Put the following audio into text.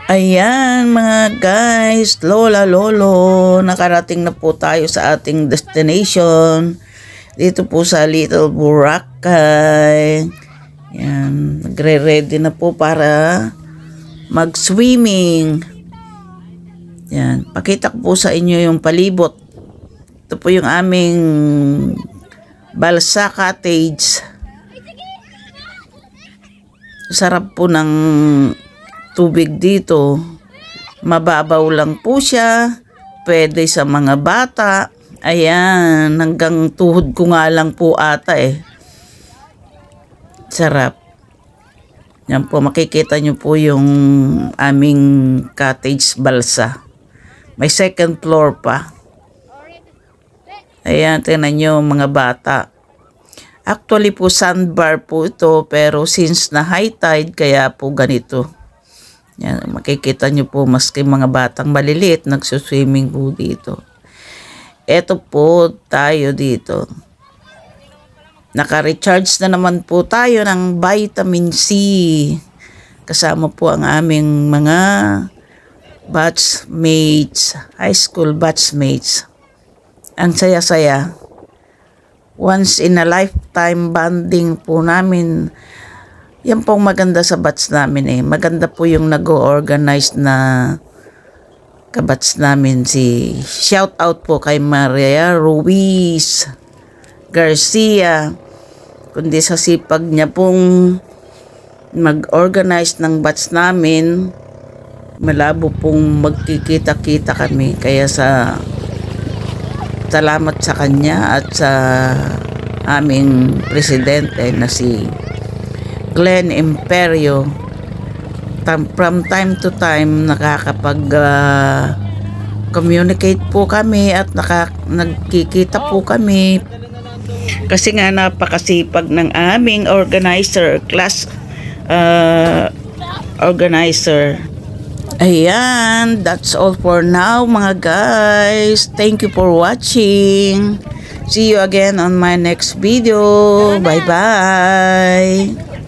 Ayan mga guys, lola, lolo, nakarating na po tayo sa ating destination. Dito po sa Little Boracay. Yan, nagre-ready na po para mag-swimming. Yan, pakita ko po sa inyo yung palibot. Ito po yung aming Balsa Cottage. Sarap po ng tubig dito. Mababaw lang po siya. Pwede sa mga bata. Ayan, hanggang tuhod ko nga lang po ata eh. Sarap. Yan po, makikita nyo po yung aming cottage balsa. May second floor pa. Ayan, tingnan nyo mga bata. Actually po sandbar po ito, pero since na high tide kaya po ganito. Yan, makikita nyo po maski mga batang maliliit nagsuswimming po dito. Eto po tayo dito. Naka-recharge na naman po tayo ng vitamin C. Kasama po ang aming mga batchmates, high school batchmates. Ang saya-saya. Once in a lifetime bonding po namin. Yan pong maganda sa batch namin eh. Maganda po yung nag-organize na kabatch namin shout out po kay Maria Ruiz Garcia. Kundi sa sipag niya pong mag-organize ng batch namin, malabo pong magkikita-kita kami. Kaya salamat sa kanya at sa aming presidente na si Glenn Imperio. From time to time nakakapag communicate po kami at nagkikita po kami kasi nga napakasipag ng aming class organizer. Ayan, that's all for now mga guys. Thank you for watching. See you again on my next video. Bye bye.